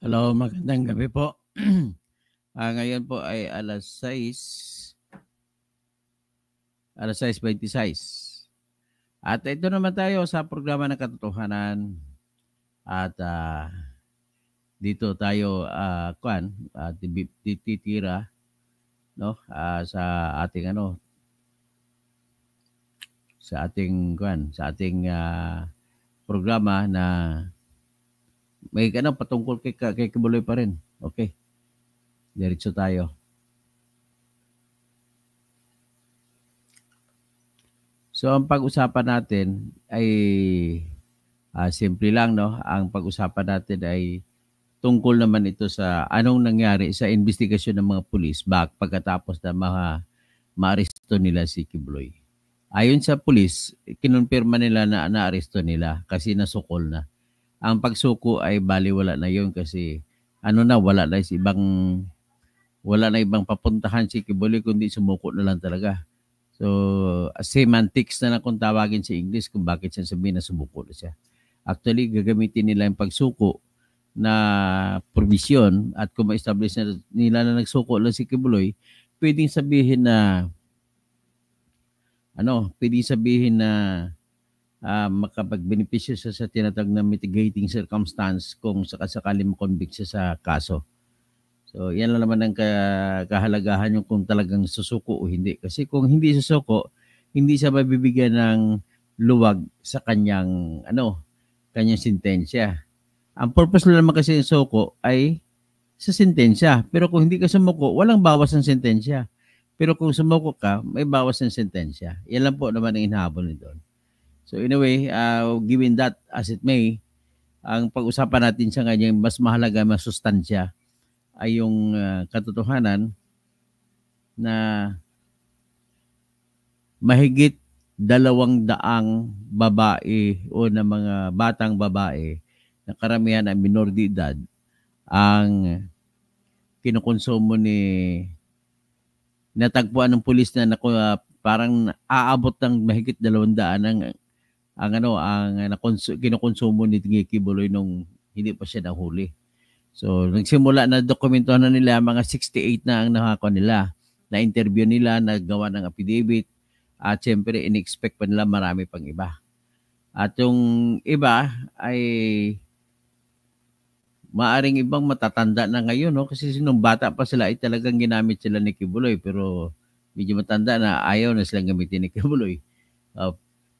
Hello, magandang gabi po. Ngayon po ay alas 6:26. At ito naman tayo sa programa ng katotohanan. At dito tayo titira no sa ating programa na may patungkol kay Kibuloy pa rin. Okay. Diretso tayo. So ang pag-usapan natin ay simple lang, no? Ang pag-usapan natin ay tungkol naman ito sa anong nangyari sa investigasyon ng mga pulis pagkatapos na maaresto nila si Kibuloy. Ayon sa pulis, kinonfirma nila na naaresto nila kasi nasukol na. Ang pagsuko ay baliwala na yun kasi wala na ibang papuntahan si Kibuloy kundi sumuko na lang talaga. So, semantics na lang kung tawagin sa English kung bakit siya sabihin na sumuko na siya. Actually, gagamitin nila yung pagsuko na provision at kung ma-establish na nila na nagsuko lang si Kibuloy, pwedeng sabihin na makapagbenepisyo siya sa tinatawag na mitigating circumstance kung sakasakali mo-convict siya sa kaso. So, yan lang naman ang kahalagahan yung kung talagang susuko o hindi. Kasi kung hindi susuko, hindi siya mabibigyan ng luwag sa kanyang sentensya. Ang purpose na naman kasi ng suko ay sa sentensya. Pero kung hindi ka sumuko, walang bawas ng sentensya. Pero kung sumuko ka, may bawas ng sentensya. Yan lang po naman ang hinahabol nito. So anyway, given that as it may, ang pag-usapan natin sa kanyang mas mahalaga, mas sustansya ay yung katotohanan na mahigit 200 babae o na mga batang babae na karamihan ay minor de edad ang kinukonsumo natagpuan ng pulis na parang aabot ng mahigit 200 ang kinukonsumo ni Kibuloy nung hindi pa siya nahuli. So, nagsimula na dokumentuhan na nila, mga 68 na ang nakako nila. Na-interview nila, nagawa ng affidavit, at syempre, in-expect pa nila marami pang iba. At yung iba ay maaring ibang matatanda na ngayon, no? Kasi nung bata pa sila ay talagang ginamit sila ni Kibuloy, pero medyo matanda na ayaw na silang gamitin ni Kibuloy.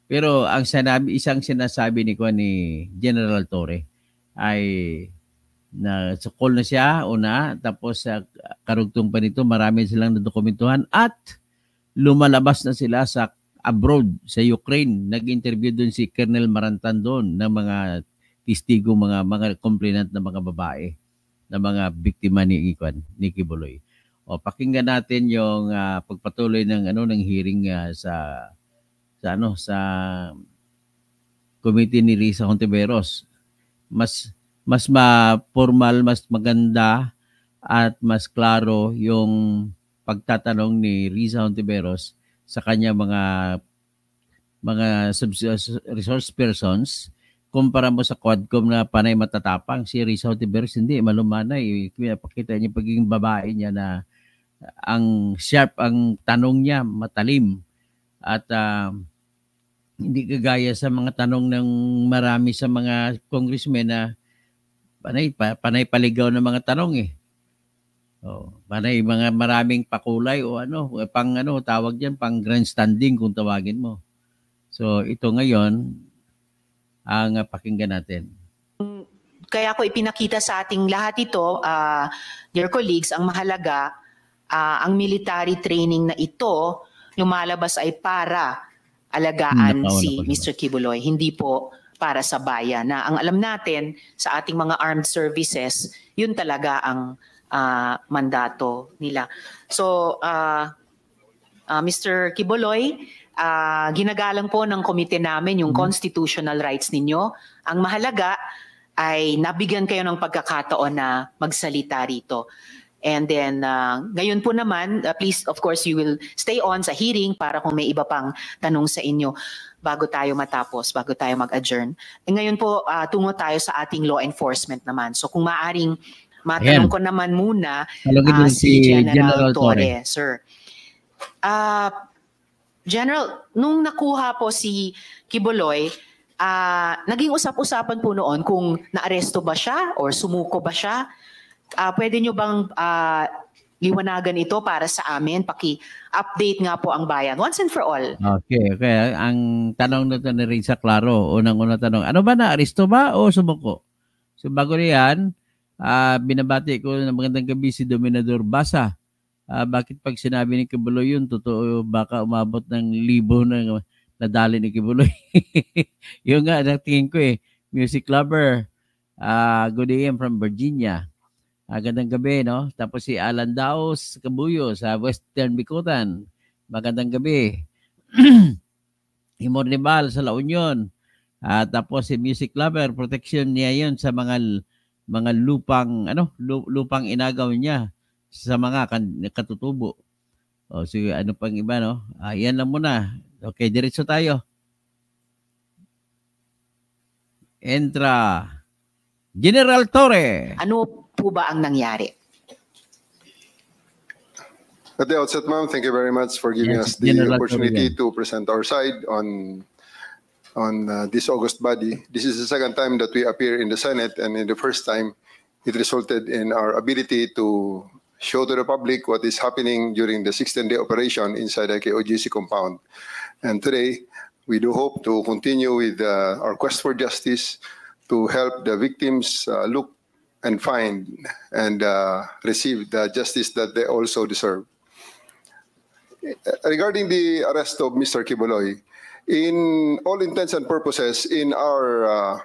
Pero ang isang sinasabi ni General Torre ay na sukol na siya tapos sa karugtong pa nito marami silang nadokumentuhan at lumalabas na sila sa abroad, sa Ukraine. Nag-interview doon si Colonel Marantan doon ng mga testigo, mga complainant na mga babae, na mga biktima ni Kibuloy. O pakinggan natin yung pagpatuloy ng hearing sa committee ni Risa Hontiveros. Mas formal, mas maganda at mas klaro yung pagtatanong ni Risa Hontiveros sa kanya mga resource persons kumpara mo sa Quadcom na panay matatapang. Si Risa Hontiveros hindi, malumanay. Pakita niya pagiging babae niya na ang sharp ang tanong niya, matalim. At hindi kagaya sa mga tanong ng marami sa mga congressmen na panay paligaw ng mga tanong panay mga maraming pakulay o tawag diyan pang grandstanding kung tawagin mo. So ito ngayon ang pakinggan natin. Kaya ko ipinakita sa ating lahat ito, dear colleagues, ang mahalaga, ang military training na ito lumalabas ay para alagaan si Mr. Kibuloy, hindi po para sa bayan. Na ang alam natin sa ating mga armed services, yun talaga ang mandato nila. So, Mr. Kibuloy, ginagalang po ng komite namin yung constitutional rights ninyo. Ang mahalaga ay nabigyan kayo ng pagkakataon na magsalita rito. And then ngayon po naman, please of course you will stay on sa hearing para kung may iba pang tanong sa inyo bago tayo matapos, bago tayo mag-adjourn. Ngayon po tungo tayo sa ating law enforcement naman. So kung maaring matanong ko naman muna si General Torre, sir. General, nung nakuha po si Quiboloy, naging usap-usapan po noon kung naaresto ba siya or sumuko ba siya. Pwede nyo bang liwanagan ito para sa amin? Paki-update nga po ang bayan. Once and for all. Okay. Ang tanong na ni Risa Claro, unang-una tanong, ano ba, naaresto ba o sumuko? So bago niyan, binabati ko ng magandang gabi si Dominador Basa. Bakit pag sinabi ni Quiboloy yun, totoo, baka umabot ng libo ng nadali ni Quiboloy. Yung nga, natingin ko music lover. Good AM from Virginia. Magandang gabi, no? Tapos si Alan Daos Kabuyo sa Western Bikutan. Magandang gabi. Imornibal sa La Union. Tapos si Music Lover, protection niya yun sa mga lupang lupang inagaw niya sa mga katutubo. O sige, ano pang iba, no? Yan lang muna. Okay, diretso tayo. Entra General Torre. Ano po ba ang nangyari? At the outset, ma'am, thank you very much for giving us the opportunity to present our side on this August body. This is the second time that we appear in the Senate, and in the first time, it resulted in our ability to show to the public what is happening during the 16-day operation inside the KOGC compound. And today, we do hope to continue with our quest for justice to help the victims look and find and receive the justice that they also deserve. Regarding the arrest of Mr. Quiboloy, in all intents and purposes, in our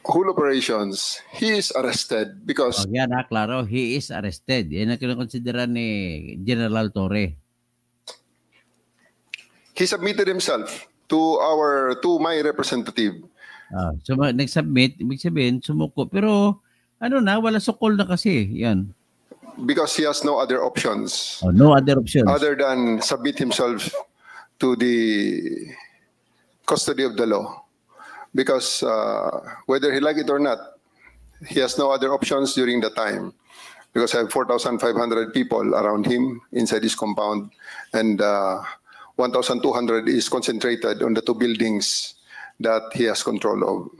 whole operations, he is arrested because... yan klaro, he is arrested. Yan ang kinokonsidera ni General Torre. He submitted himself to my representative. So nag-submit, ibig sabihin, sumuko. Pero wala sukol na kasi. Yan. Because he has no other options. No other options. Other than submit himself to the custody of the law. Because whether he like it or not, he has no other options during the time. Because I have 4,500 people around him inside this compound. And 1,200 is concentrated on the two buildings that he has control of.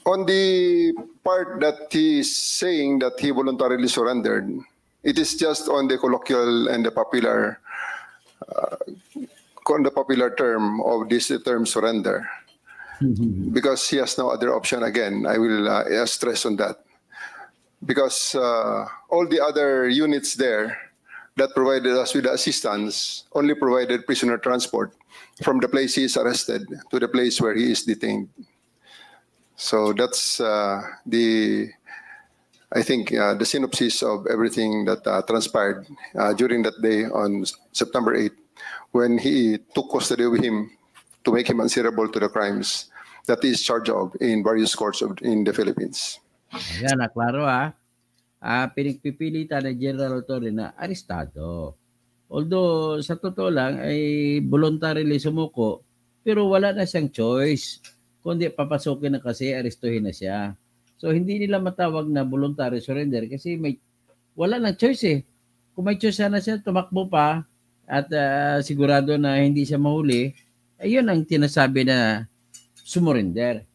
On the part that he is saying that he voluntarily surrendered, it is just on the colloquial and the popular term of this term surrender. Because he has no other option. Again, I will stress on that. Because all the other units there that provided us with the assistance only provided prisoner transport from the place he is arrested to the place where he is detained. So that's the synopsis of everything that transpired during that day on September 8th, when he took custody of him to make him answerable to the crimes that he is charged of in various courts in the Philippines. Yan, klaro pinagpipilitan ng General Torre na arestado. Although sa totoo lang ay voluntarily sumuko, pero wala na siyang choice. Kundi papasukin na kasi, arestuhin na siya. So hindi nila matawag na voluntary surrender kasi wala nang choice Kung may choice na siya, tumakbo pa at sigurado na hindi siya mahuli, ayun ang tinasabi na sumurrender.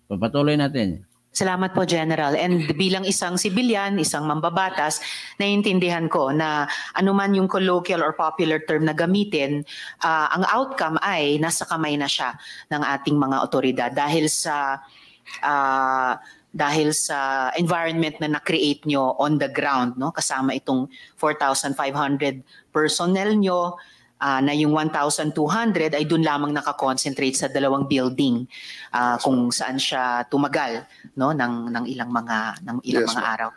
Papatuloy natin. Salamat po, General. And bilang isang sibilyan, isang mambabatas, naiintindihan ko na anuman yung colloquial or popular term na gamitin, ang outcome ay nasa kamay na siya ng ating mga otoridad dahil sa environment na na-create nyo on the ground, no? Kasama itong 4,500 personnel nyo, na yung 1,200 ay dun lamang nakakonsentrate sa dalawang building kung saan siya tumagal, no, ng ilang mga araw.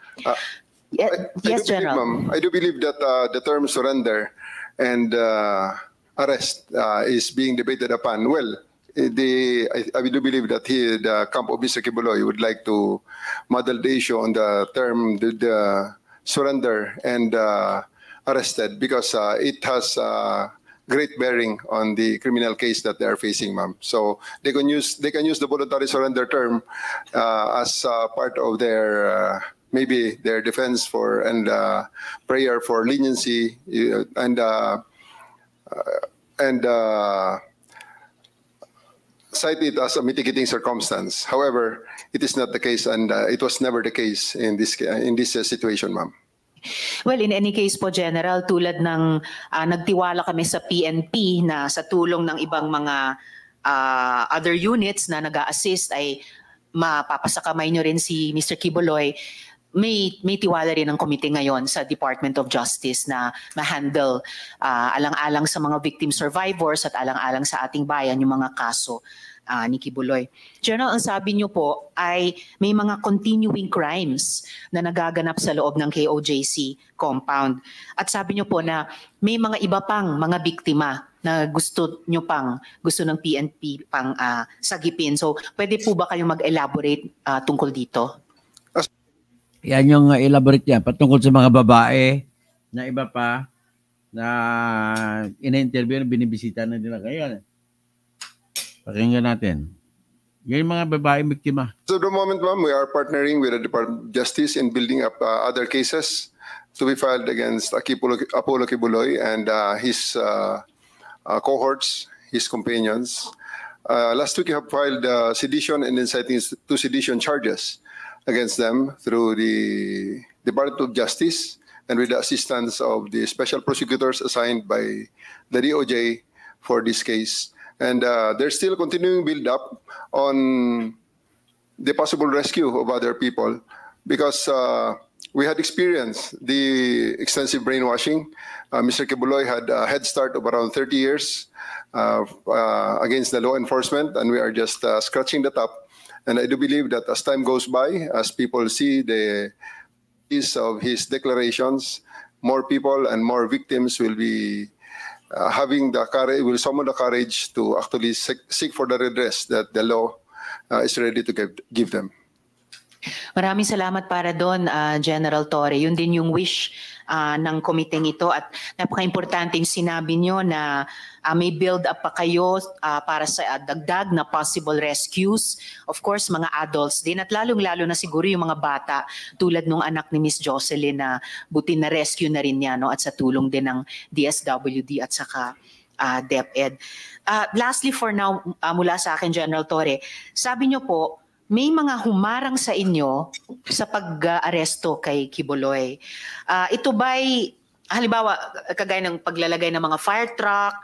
Yes, General. I do believe that the term surrender and arrest is being debated upon. Well, I do believe that the camp of Mr. Kibuloy would like to model the issue on the term the surrender and arrested, because it has great bearing on the criminal case that they are facing, ma'am. So they can use the voluntary surrender term as part of their maybe their defense for and prayer for leniency and cite it as a mitigating circumstance. However, it is not the case, and it was never the case in this situation, ma'am. Well, in any case po, General, tulad ng nagtiwala kami sa PNP na sa tulong ng ibang mga other units na nag-a-assist ay mapapasakamay nyo rin si Mr. Kibuloy, may tiwala rin ang komite ngayon sa Department of Justice na ma-handle alang-alang sa mga victim survivors at alang-alang sa ating bayan yung mga kaso ni Kibuloy. General, ang sabi niyo po ay may mga continuing crimes na nagaganap sa loob ng KOJC compound. At sabi niyo po na may mga iba pang mga biktima na gusto ng PNP pang sagipin. So, pwede po ba kayong mag-elaborate tungkol dito? Yan yung elaborate yan. Patungkol sa mga babae na iba pa na ina-interview na binibisita na nila ngayon. Pakinggan natin. Yan yung mga babae biktima. So at the moment, ma'am, we are partnering with the Department of Justice in building up other cases to be filed against Apollo Kibuloy and his cohorts, his companions. Last week, we have filed sedition and inciting to sedition charges against them through the Department of Justice and with the assistance of the special prosecutors assigned by the DOJ for this case. And there's still continuing build-up on the possible rescue of other people because we had experienced the extensive brainwashing. Mr. Kibuloy had a head start of around 30 years against the law enforcement, and we are just scratching the top. And I do believe that as time goes by, as people see the piece of his declarations, more people and more victims will be having the courage, will summon the courage to actually seek for the redress that the law is ready to give them. Maraming salamat para doon, General Torre. Yun din yung wish ng komiteng ito at napaka-importante yung sinabi nyo na may build-up pa kayo para sa dagdag na possible rescues. Of course, mga adults din at lalong-lalo na siguro yung mga bata tulad nung anak ni Miss Jocelyn na buti na rescue na rin niya, no? At sa tulong din ng DSWD at saka DepEd. Lastly for now, mula sa akin, General Torre, sabi nyo po, may mga humarang sa inyo sa pag-aresto kay Kibuloy. Ito ba'y, halimbawa, kagaya ng paglalagay ng mga fire truck,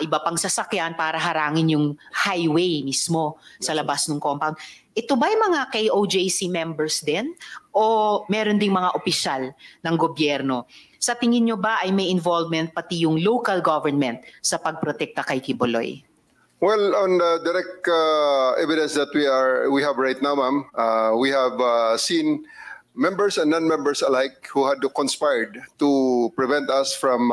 iba pang sasakyan para harangin yung highway mismo sa labas ng compound. Ito ba'y mga KOJC members din? O meron ding mga opisyal ng gobyerno? Sa tingin nyo ba ay may involvement pati yung local government sa pagprotekta kay Kibuloy? Well, on the direct evidence that we have right now, ma'am, we have seen members and non-members alike who had conspired to prevent us from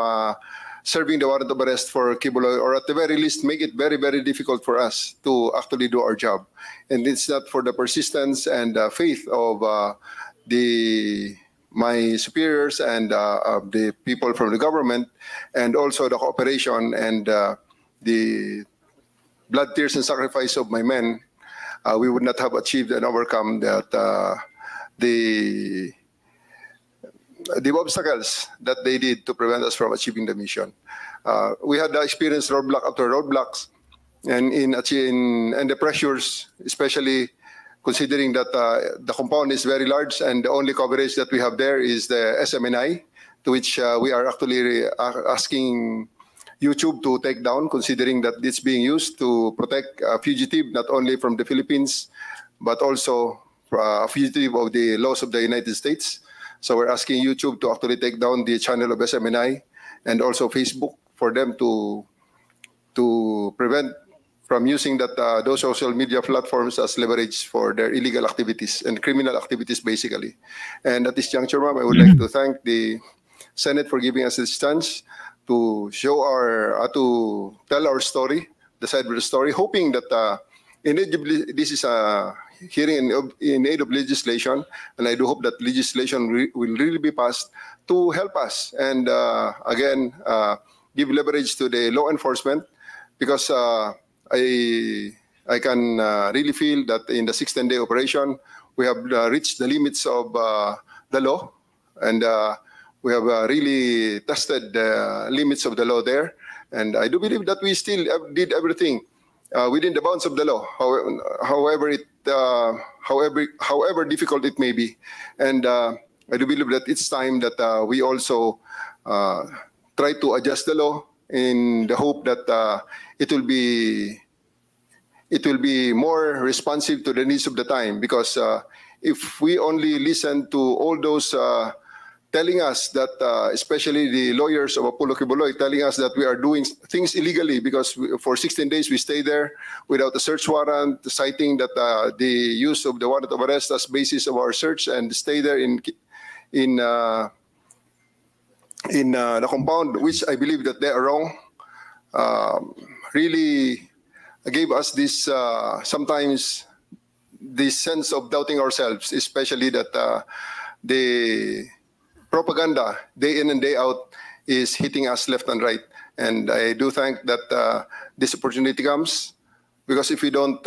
serving the warrant of arrest for Kibuloy, or at the very least make it very, very difficult for us to actually do our job. And it's not for the persistence and faith of my superiors and the people from the government, and also the cooperation and the blood, tears, and sacrifice of my men, we would not have achieved and overcome that the obstacles that they did to prevent us from achieving the mission. We had experienced roadblock after roadblocks, and in the pressures, especially considering that the compound is very large and the only coverage that we have there is the SMNI, to which we are actually asking YouTube to take down, considering that it's being used to protect a fugitive not only from the Philippines, but also a fugitive of the laws of the United States. So we're asking YouTube to actually take down the channel of SMNI and also Facebook for them to prevent from using those social media platforms as leverage for their illegal activities and criminal activities, basically. And at this juncture, ma'am, I would like to thank the Senate for giving us this chance to show to tell our story, the side of the story, hoping that this is a hearing in aid of legislation, and I do hope that legislation will really be passed to help us and again give leverage to the law enforcement, because I can really feel that in the 6-10-day operation we have reached the limits of the law, and we have really tested the limits of the law there, and I do believe that we still did everything within the bounds of the law, however difficult it may be. And I do believe that it's time that we also try to adjust the law in the hope that it will be more responsive to the needs of the time. Because if we only listen to all those telling us that, especially the lawyers of Apollo Quiboloy, telling us that we are doing things illegally because for 16 days we stay there without a search warrant, citing that the use of the warrant of arrest as basis of our search, and stay there in the compound, which I believe that they are wrong, really gave us this sometimes this sense of doubting ourselves, especially that the propaganda day in and day out is hitting us left and right. And I do think that this opportunity comes, because if we don't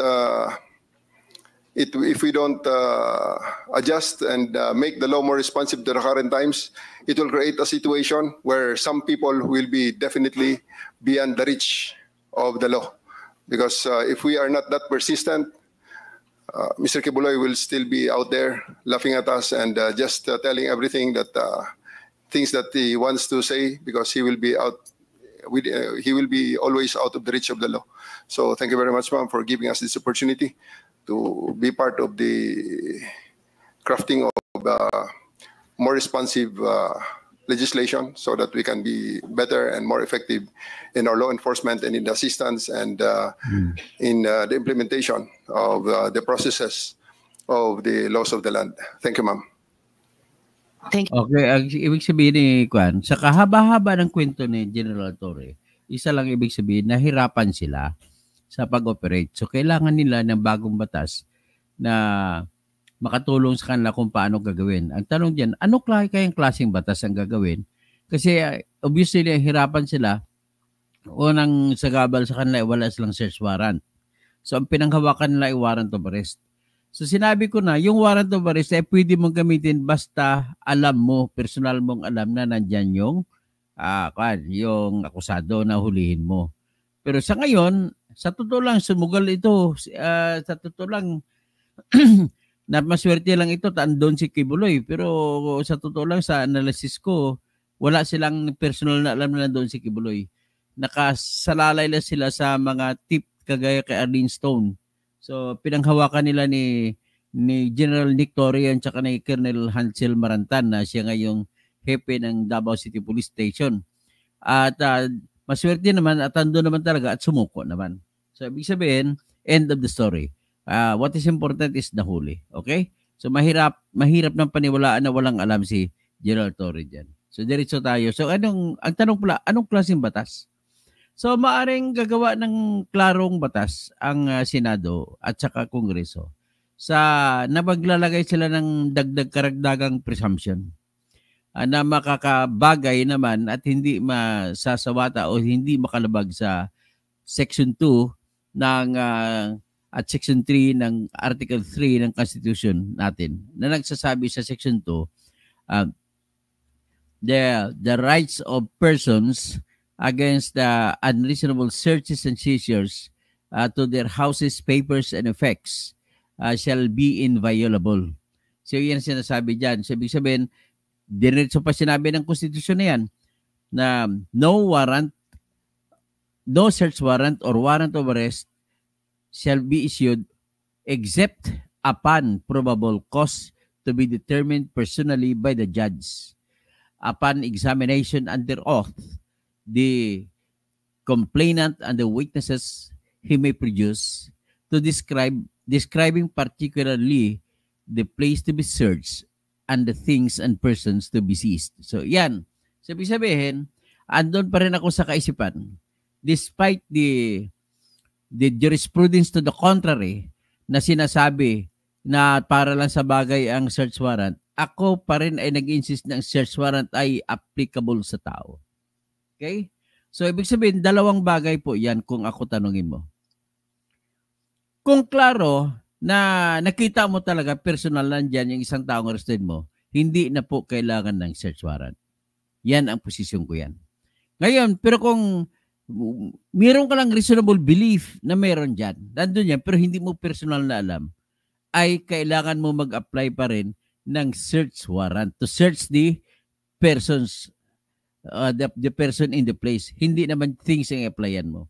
adjust and make the law more responsive to the current times, it will create a situation where some people will be definitely beyond the reach of the law. Because if we are not that persistent, Mr. Quiboloy will still be out there laughing at us and just telling everything that things that he wants to say, because he will be out. He will be always out of the reach of the law. So thank you very much, ma'am, for giving us this opportunity to be part of the crafting of more responsive legislation, so that we can be better and more effective in our law enforcement and in the assistance and in the implementation of the processes of the laws of the land. Thank you, ma'am. Thank you. Okay, ang ibig sabihin ni Kwan, sa kahaba-haba ng kwento ni General Torre, isa lang ibig sabihin, nahirapan sila sa pag-operate. So kailangan nila ng bagong batas na makatulong sa kanila kung paano gagawin. Ang tanong diyan, ano kayang klaseng batas ang gagawin? Kasi obviously nahihirapan sila. Unang sagabal sa kanila, wala silang search warrant. So ang pinanghawakan nila ay warrant of arrest. So sinabi ko na, yung warrant of arrest ay pwede mong gamitin basta alam mo, personal mong alam na nandyan yung akusado na hulihin mo. Pero sa ngayon, sa totoo lang, sumugal ito. Sa totoo lang, na maswerte lang ito, andun si Quiboloy. Pero sa totoo lang, sa analysis ko, wala silang personal na alam na doon si Quiboloy. Nakasalalay lang sila sa mga tip kagaya kay Arlene Stone. So pinanghawakan nila ni General Nick Torre at saka ni Colonel Hansel Marantan, na siya ngayong hepe ng Davao City Police Station. At maswerte naman at andun naman talaga at sumuko naman. So ibig sabihin, end of the story. What is important is nahuli. Okay? So mahirap ng paniwalaan na walang alam si General Torre dyan. So diretso tayo. So ang tanong pala, anong klaseng batas? So maaring gagawa ng klarong batas ang Senado at saka Kongreso sa napaglalagay sila ng dagdag karagdagang presumption na makakabagay naman at hindi masasawata o hindi makalabag sa Section 2 ng at Section 3 ng Article 3 ng Constitution natin, na nagsasabi sa Section 2, the rights of persons against the unreasonable searches and seizures to their houses, papers, and effects shall be inviolable. So yan sinasabi dyan. So ibig sabihin, diretso pa sinabi ng Constitution na yan, na no search warrant or warrant of arrest shall be issued except upon probable cause to be determined personally by the judge. Upon examination under oath, the complainant and the witnesses he may produce to describing particularly the place to be searched and the things and persons to be seized. So yan. So ibig sabihin, andun pa rin ako sa kaisipan. Despite the jurisprudence to the contrary na sinasabi na para lang sa bagay ang search warrant, ako pa rin ay nag-insist na ang search warrant ay applicable sa tao. Okay? So, ibig sabihin, dalawang bagay po yan kung ako tanungin mo. Kung klaro na nakita mo talaga personal nandiyan yung isang taong arrested mo, hindi na po kailangan ng search warrant. Yan ang posisyon ko yan. Ngayon, pero kung meron ka lang reasonable belief na meron dyan, nandun yan, pero hindi mo personal na alam, ay kailangan mo mag-apply pa rin ng search warrant to search the persons, the person in the place. Hindi naman things ang applyan mo.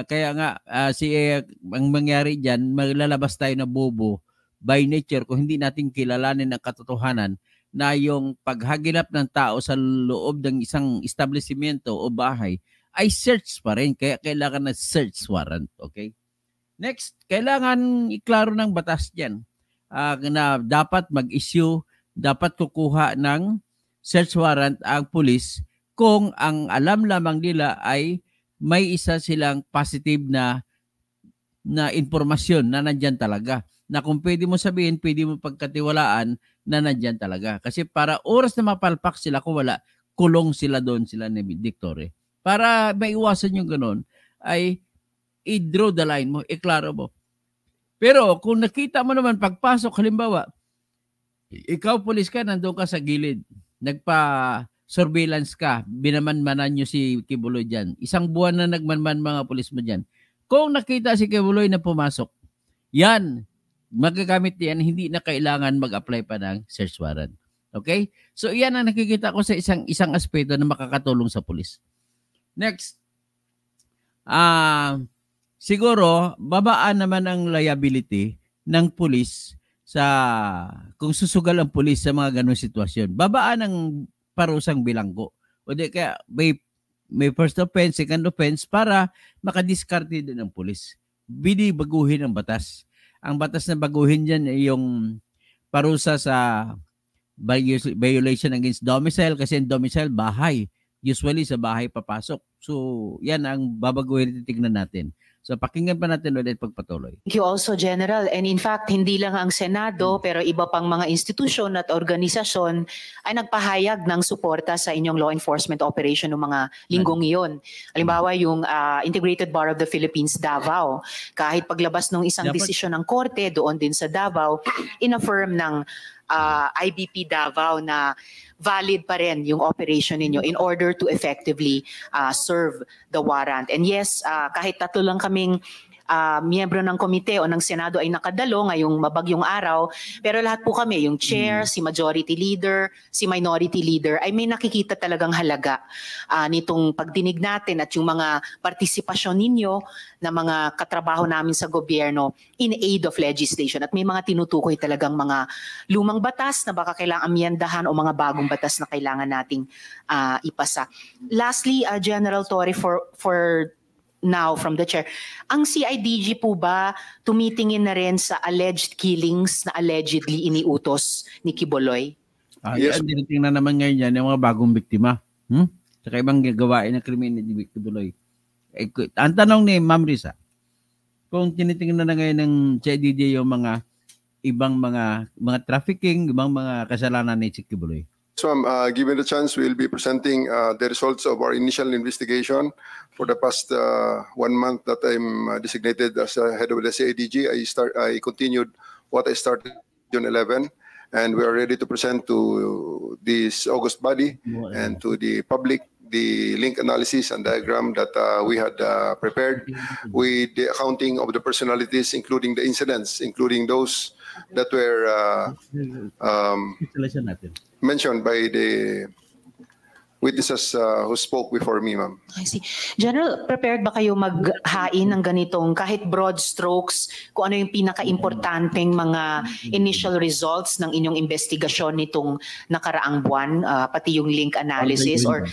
Kaya nga, ang mangyari dyan, maglalabas tayo na bobo by nature kung hindi natin kilalanin ang katotohanan na yung paghagilap ng tao sa loob ng isang establishmento o bahay ay search pa rin. Kaya kailangan na search warrant. Okay? Next, kailangan iklaro ng batas dyan na dapat mag-issue, dapat kukuha ng search warrant ang pulis kung ang alam lamang nila ay may isa silang positive na impormasyon na nandyan talaga. Na kung pwede mo sabihin, pwede mo pagkatiwalaan na nandyan talaga. Kasi para oras na mapalpak sila, kung wala, kulong sila doon sila ni Dictore. Para maiwasan yung ganun, ay i-draw the line mo, iklaro mo. Pero kung nakita mo naman pagpasok, halimbawa, ikaw pulis ka, nandun ka sa gilid, nagpa-surveillance ka, binamanmanan nyo si Kibuloy dyan. Isang buwan na nagmanman mga pulis mo dyan. Kung nakita si Kibuloy na pumasok, yan, magagamit yan, hindi na kailangan mag-apply pa ng search warrant. Okay? So, yan ang nakikita ko sa isang aspeto na makakatulong sa pulis. Next, siguro, babaan naman ang liability ng pulis sa kung susugal ang pulis sa mga ganung sitwasyon. Babaan ang parusang bilanggo. O di kaya may first offense, second offense para makadiskarte din ng pulis. Binibaguhin ang batas. Ang batas na baguhin dyan ay yung parusa sa violation against domicile kasi yung domicile, bahay. Usually sa bahay papasok. So, yan ang babaguhin titignan natin. So, pakinggan pa natin ulit pagpatuloy. Thank you also, General. And in fact, hindi lang ang Senado, pero iba pang mga institusyon at organisasyon ay nagpahayag ng suporta sa inyong law enforcement operation ng mga linggong iyon. Halimbawa, yung Integrated Bar of the Philippines, Davao. Kahit paglabas ng isang desisyon ng korte doon din sa Davao, in-affirm ng IBP Davao na valid pa rin yung operation ninyo in order to effectively serve the warrant. And yes, kahit tatlo lang kaming miyembro ng komite o ng Senado ay nakadalo ngayong mabagyong araw, pero lahat po kami, yung chair, si majority leader, si minority leader, ay may nakikita talagang halaga nitong pagdinig natin at yung mga partisipasyon ninyo na mga katrabaho namin sa gobyerno in aid of legislation. At may mga tinutukoy talagang mga lumang batas na baka kailangang amyendahan o mga bagong batas na kailangan nating ipasa. Lastly, General Torre, for now from the chair, ang CIDG po ba tumitingin na rin sa alleged killings na allegedly iniutos ni Kibuloy? Yes. Tinitingnan naman ngayon yan yung mga bagong biktima. Saka ibang gawain ng krimen ni Kibuloy. Ang tanong ni Ma'am Risa, kung tinitingnan na ngayon ng CIDG yung mga ibang mga trafficking, ibang mga kasalanan ni Kibuloy. So, given the chance, we'll be presenting the results of our initial investigation for the past 1 month that I'm designated as head of the CIDG. I continued what I started June 11, and we are ready to present to this August body and to the public the link analysis and diagram that we had prepared with the accounting of the personalities, including the incidents, including those that were mentioned by the witnesses who spoke before me, ma'am. I see. General, prepared ba kayo maghain ng ganitong kahit broad strokes kung ano yung pinaka-importanteng mga initial results ng inyong investigasyon nitong nakaraang buwan, pati yung link analysis, or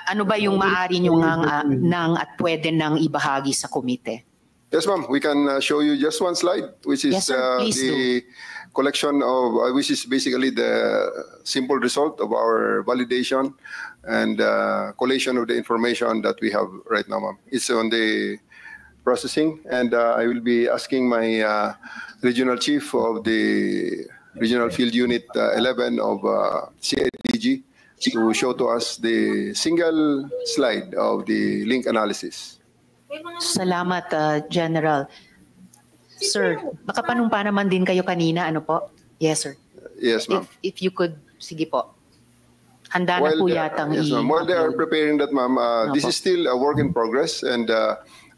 ano ba yung maaari nyo nang at pwede nang ibahagi sa komite? Yes, ma'am. We can show you just one slide, which is yes, sir, collection of, which is basically the simple result of our validation and collation of the information that we have right now, ma'am. It's on the processing, and I will be asking my regional chief of the Regional Field Unit 11 of CIDG to show to us the single slide of the link analysis. Salamat, General. Sir, baka panumpa naman din kayo kanina, ano po? Yes, sir. Yes, ma'am. If you could, sige po. Handa na po yatang yes, ma'am. While they are preparing that, ma'am, this is still a work in progress, and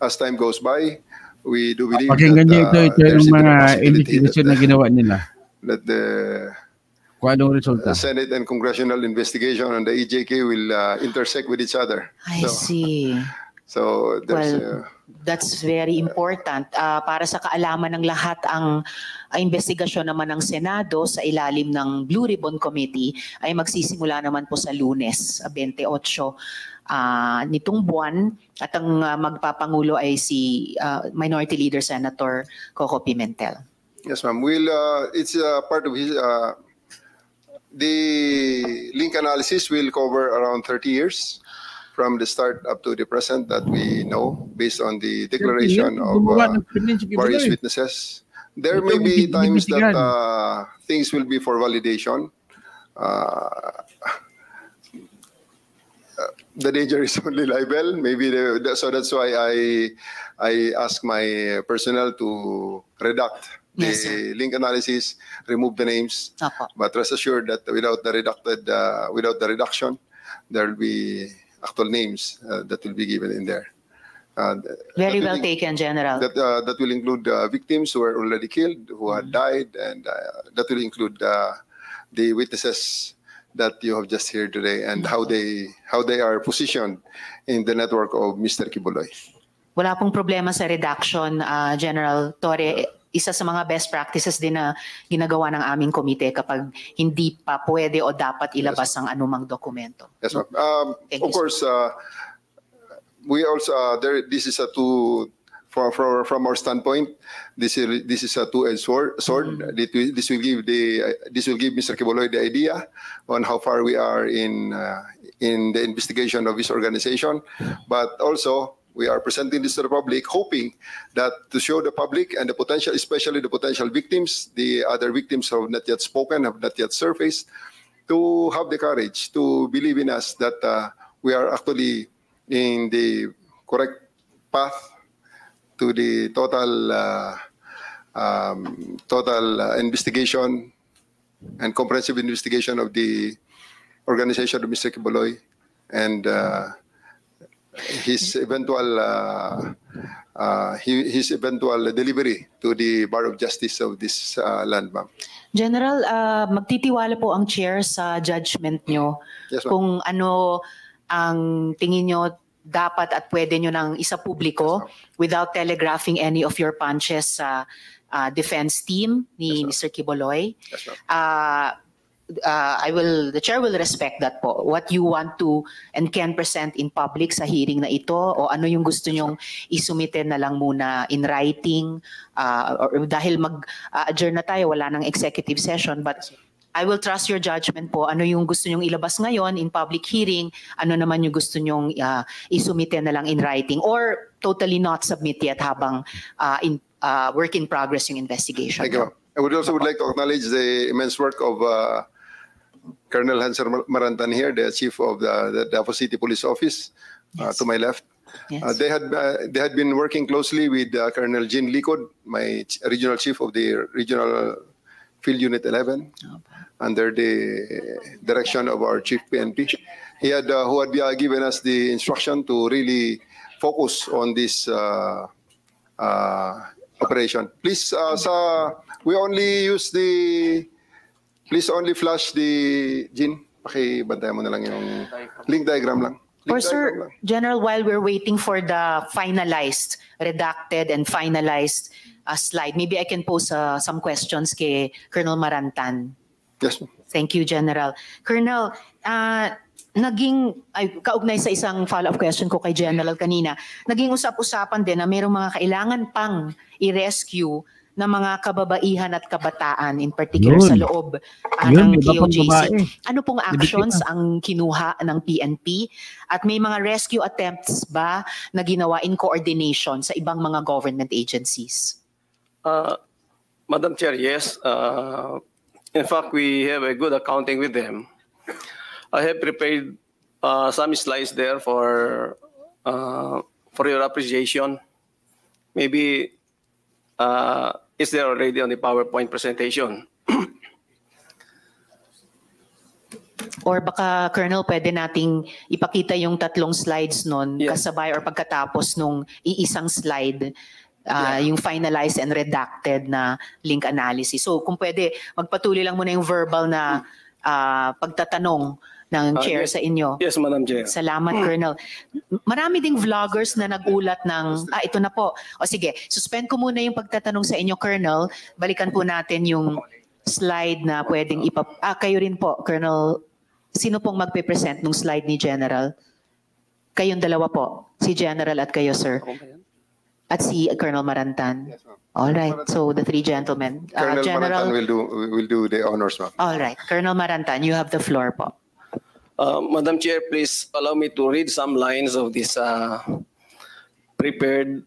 as time goes by, we do believe pakinggan niyo ito there's yung even a mga possibility investigation na ginawa nila. that the Kung anong resulta? Senate and congressional investigation and the EJK will intersect with each other. I see. So there's, Well, that's very important. Para sa kaalaman ng lahat, ang investigasyon naman ng Senado sa ilalim ng Blue Ribbon Committee ay magsisimula naman po sa Lunes, 28 nitong buwan, at ang magpapangulo ay si Minority Leader Senator Coco Pimentel. yes, ma'am. It's part of his. The link analysis will cover around 30 years from the start up to the present that we know, based on the declaration of various witnesses. There may be times that things will be for validation. The danger is only libel. Maybe so that's why I ask my personnel to redact the Yes, sir. link analysis, remove the names. Opo. But rest assured that without the reduction, there will be actual names that will be given in there. Very well taken, General. That will include victims who were already killed, who had died, and that will include the witnesses that you have just heard today, and how they are positioned in the network of Mr. Kibuloy. Wala pong problema sa redaction, General Torre. Isa sa mga best practices din na ginagawa ng aming komite kapag hindi pa pwede o dapat ilabas ang anumang dokumento. Yes, ma'am. Thank Of you, course, we also this is a from our standpoint. This is a two-edged sword. This will give Mr. Kibuloy the idea on how far we are in the investigation of his organization, but also we are presenting this to the public, hoping that to show the public and the potential, especially the potential victims, the other victims who have not yet spoken, have not yet surfaced, to have the courage to believe in us that we are actually in the correct path to the total investigation and comprehensive investigation of the organization of Mr. Kibuloy and his eventual delivery to the Bar of Justice of this land, ma'am. General, magtitiwala po ang chair sa judgment nyo Yes, ma'am. kung ano ang tingin nyo dapat at pwede nyo nang isa publiko without telegraphing any of your punches sa defense team ni Mr. Kibuloy. Yes, ma'am. The chair will respect that po. What you want to and can present in public sa hearing na ito, o ano yung gusto nyong isumite na lang muna in writing, or dahil mag-adjourn na tayo, wala nang executive session, but I will trust your judgment po. Ano yung gusto nyong ilabas ngayon in public hearing, ano naman yung gusto nyong isumite na lang in writing, or totally not submit yet habang work in progress yung investigation. Thank you, ma'am. I would like to acknowledge the immense work of Colonel Hanser Marantan here, the chief of the Davao City Police Office, Yes. to my left. Yes. They had been working closely with Colonel Jean Licod, my regional chief of the Regional Field Unit 11, under the direction of our chief PNP. He had who had given us the instruction to really focus on this operation. Please, we only use please only flash the Jean. Pakibantayan mo na lang yung link diagram lang. Or sir, General, while we're waiting for the finalized, redacted and finalized slide, maybe I can pose some questions kay Colonel Marantan. Yes. Thank you, General. Colonel, kaugnay sa isang follow-up question ko kay General kanina, naging usap-usapan din na mayroong mga kailangan pang i-rescue ng mga kababaihan at kabataan, in particular sa loob ng iba pang KOJC. babae. Ano pong actions ang kinuha ng PNP? At may mga rescue attempts ba na ginawa in coordination sa ibang mga government agencies? Madam Chair, yes. In fact, we have a good accounting with them. I have prepared some slides there for your appreciation. Maybe is there already on the PowerPoint presentation? Or baka, Colonel, pwede nating ipakita yung 3 slides nun Yes. kasabay or pagkatapos nung iisang slide, yung finalized and redacted na link analysis. So kung pwede, magpatuloy lang muna yung verbal na pagtatanong ng chair yes. sa inyo. Yes, Madam Chair. Salamat, Colonel. Marami ding vloggers na nagulat ng, ito na po. O sige, suspend ko muna yung pagtatanong sa inyo, Colonel. Balikan po natin yung slide na pwedeng kayo rin po, Colonel. Sino pong magpe-present ng slide ni General? Kayong dalawa po. Si General at kayo, sir. At si Colonel Marantan. Yes, ma'am. All right. So the 3 gentlemen. Colonel General, Marantan will do the honors, ma'am. all right. Colonel Marantan, you have the floor po. Madam Chair, please allow me to read some lines of this prepared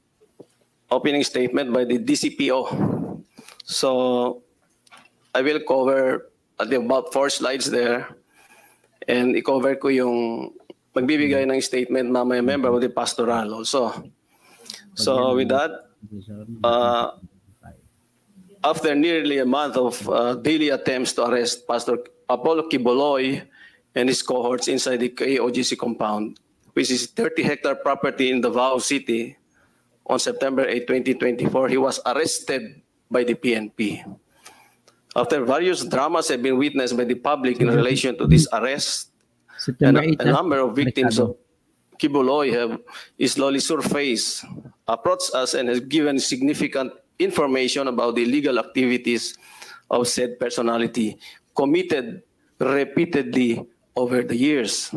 opening statement by the DCPO. So I will cover about 4 slides there, and i-cover ko yung magbibigay ng statement mamaya member of the pastoral also. So with that, after nearly a month of daily attempts to arrest Pastor Apollo Quiboloy and his cohorts inside the KOJC compound, which is 30-hectare property in Davao City, on September 8, 2024, he was arrested by the PNP. After various dramas have been witnessed by the public in relation to this arrest, and a number of victims of Quiboloy have slowly surfaced, approached us, and has given significant information about the illegal activities of said personality committed repeatedly over the years.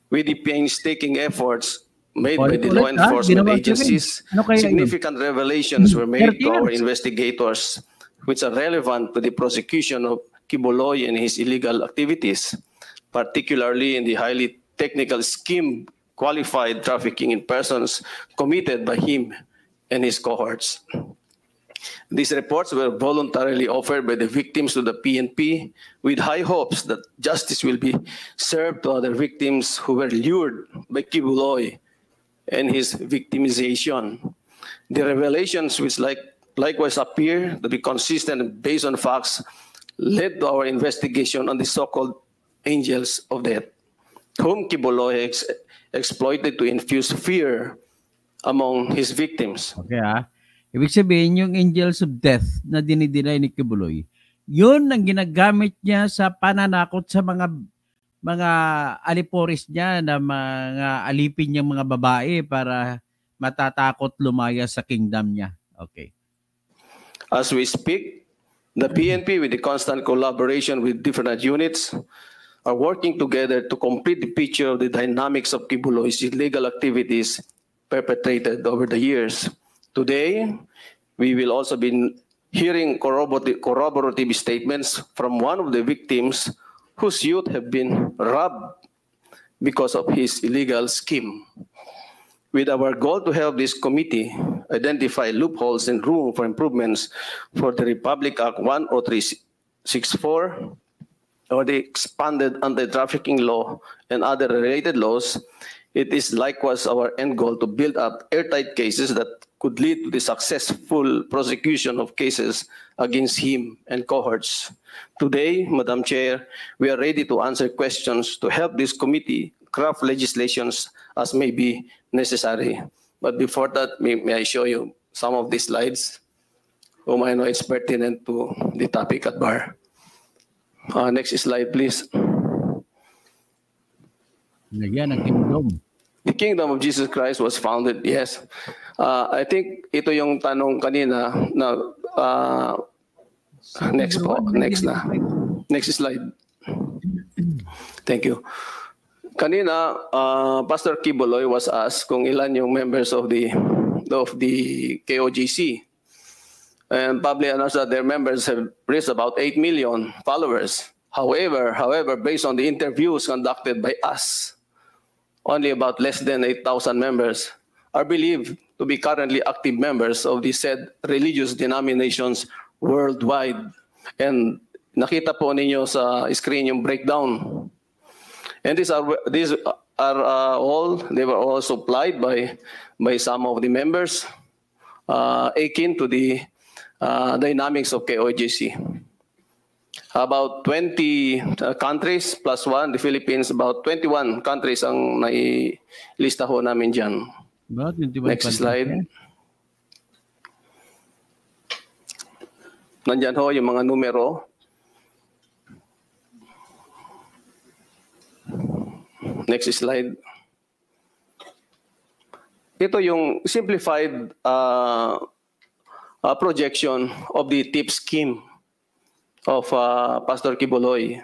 With the painstaking efforts made by the law enforcement agencies, significant revelations were made to our investigators which are relevant to the prosecution of Quiboloy and his illegal activities, particularly in the highly technical scheme qualified trafficking in persons committed by him and his cohorts. These reports were voluntarily offered by the victims to the PNP with high hopes that justice will be served to other victims who were lured by Quiboloy and his victimization. The revelations, which likewise appear to be consistent and based on facts, led to our investigation on the so-called angels of death, whom Quiboloy exploited to infuse fear among his victims. Okay, ibig sabihin, yung angels of death na dinideny ni Quiboloy, yun ang ginagamit niya sa pananakot sa mga aliporis niya na mga alipin niyang mga babae para matatakot lumaya sa kingdom niya. Okay. As we speak, the PNP, with the constant collaboration with different units, are working together to complete the picture of the dynamics of Quiboloy's illegal activities perpetrated over the years. Today, we will also be hearing corroborative statements from one of the victims whose youth have been robbed because of his illegal scheme. With our goal to help this committee identify loopholes and room for improvements for the Republic Act 10364, or the expanded anti-trafficking law and other related laws, it is likewise our end goal to build up airtight cases that could lead to the successful prosecution of cases against him and cohorts. Today, Madam Chair, we are ready to answer questions to help this committee craft legislations as may be necessary. But before that, may I show you some of these slides, whom I know is pertinent to the topic at bar. Next slide, please. Nagyan ang kingdom. The kingdom of Jesus Christ was founded, yes. I think ito yung tanong kanina na next po, next na. Next slide. Thank you. Kanina, Pastor Quiboloy was asked kung ilan yung members of the KOJC. and publicly announced that their members have reached about 8 million followers. However, based on the interviews conducted by us, only about less than 8,000 members are believed to be currently active members of the said religious denominations worldwide. And nakita po ninyo sa screen yung breakdown. And these are all, they were all supplied by some of the members akin to the dynamics of KOJC. About 20 countries plus one, the Philippines, about 21 countries ang nailista ho namin dyan. Next slide. Nandyan ho yung mga numero. Next slide. Ito yung simplified projection of the tip scheme of Pastor Quiboloy.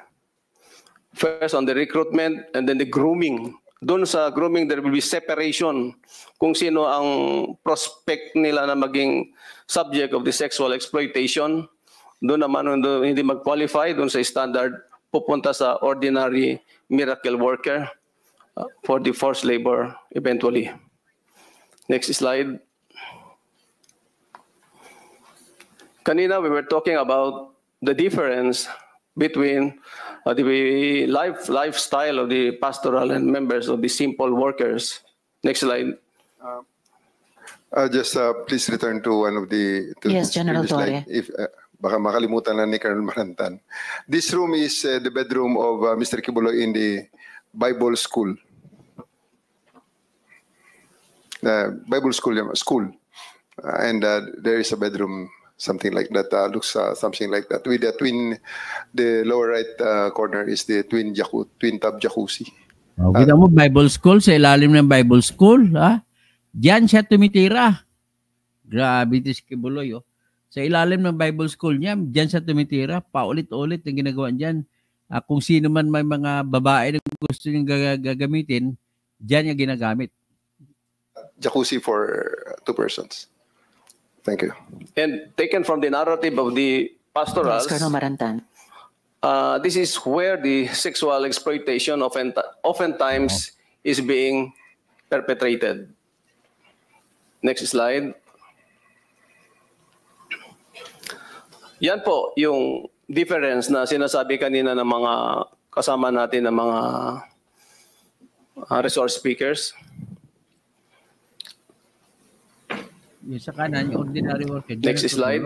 First on the recruitment and then the grooming. Doon sa grooming, there will be separation kung sino ang prospect nila na maging subject of the sexual exploitation. Doon naman hindi mag-qualify, doon sa standard, pupunta sa ordinary miracle worker for the forced labor eventually. Next slide. Kanina we were talking about the difference between the lifestyle of the pastoral and members of the simple workers. Next slide. Just please return to one of the... Yes, General Torre. If baka makalimutan na ni Colonel Marantan. This room is the bedroom of Mr. Quiboloy in the Bible school. Bible school. And there is a bedroom, something like that, looks something like that. With the twin, the lower right corner is the twin tub jacuzzi. Kita mo, Bible school, sa ilalim ng Bible school, ha? Diyan siya tumitira. Grabe ito si Quiboloy, oh. Sa ilalim ng Bible school niya, diyan siya tumitira. Paulit-ulit ang ginagawa niyan. Kung sino man may mga babae na gusto niyang gagamitin, diyan niya ginagamit. Jacuzzi for 2 persons. Thank you. And taken from the narrative of the pastorals, Yes, Colonel Marantan. this is where the sexual exploitation oftentimes is being perpetrated. Next slide. Yan po yung difference na sinasabi kanina ng mga kasama natin ng mga resource speakers. Yung sa kanan, yung ordinary worker. Next slide.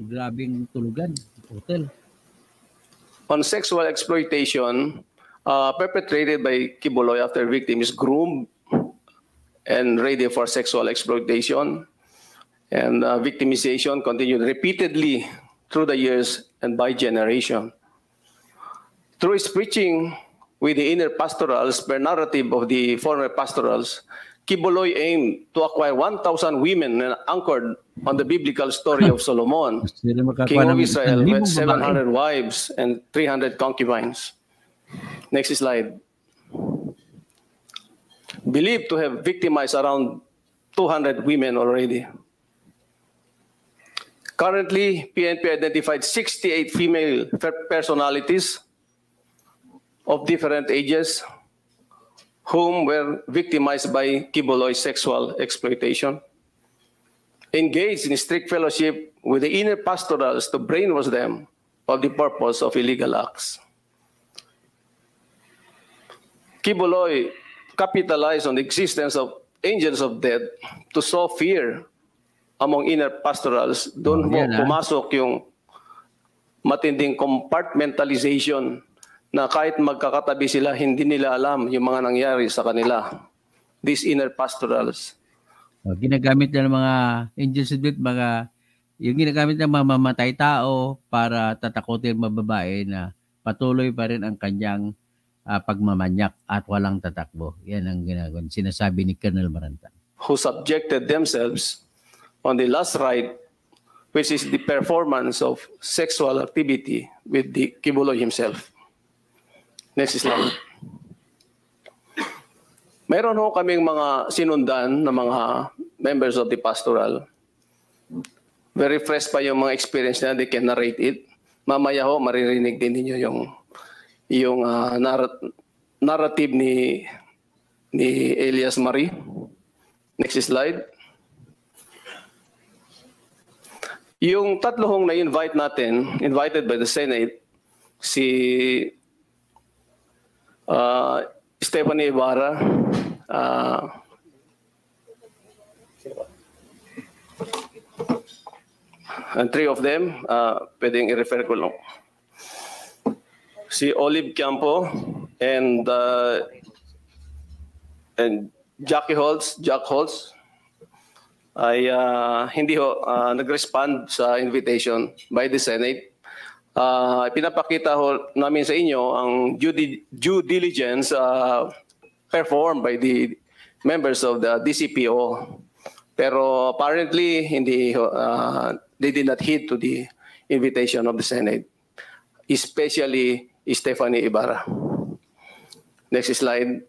Grabing tulugan. Hotel. On sexual exploitation perpetrated by Quiboloy after victim is groomed and ready for sexual exploitation, and victimization continued repeatedly through the years and by generation. Through his preaching with the inner pastorals per narrative of the former pastorals, Quiboloy aimed to acquire 1,000 women anchored on the biblical story of Solomon, king of Israel, with 700 wives and 300 concubines. Next slide. Believed to have victimized around 200 women already. Currently, PNP identified 68 female personalities of different ages whom were victimized by Quiboloy's sexual exploitation, engaged in strict fellowship with the inner pastorals to brainwash them of the purpose of illegal acts. Quiboloy capitalized on the existence of angels of death to sow fear among inner pastorals. Doon pumasok yung matinding compartmentalization na kahit magkakatabi sila, hindi nila alam yung mga nangyari sa kanila. These inner pastorals. Ginagamit na ng mga angels of death, yung ginagamit ng mga mamatay tao para tatakutin mga babae na patuloy pa rin ang kanyang pagmamanyak at walang tatakbo. Yan ang ginagawa. Sinasabi ni Colonel Marantan. Who subjected themselves on the last rite, which is the performance of sexual activity with the Quiboloy himself. Next slide. Mayroon kaming mga sinundan na mga members of the pastoral. very fresh pa yung mga experience na they can narrate it. Mamaya ho, maririnig din ninyo yung narrative ni Elias Marie. Next slide. Yung tatlo hong na-invite natin, invited by the Senate, si Stephanie Ibarra, and three of them, pwedeng i-refer ko lang. Si Olive Campo and Jack Holtz ay hindi ho nag-respond sa invitation by the Senate. Pinapakita ho namin sa inyo ang due diligence performed by the members of the DCPO. Pero apparently they did not heed to the invitation of the Senate, especially Stephanie Ibarra. Next slide.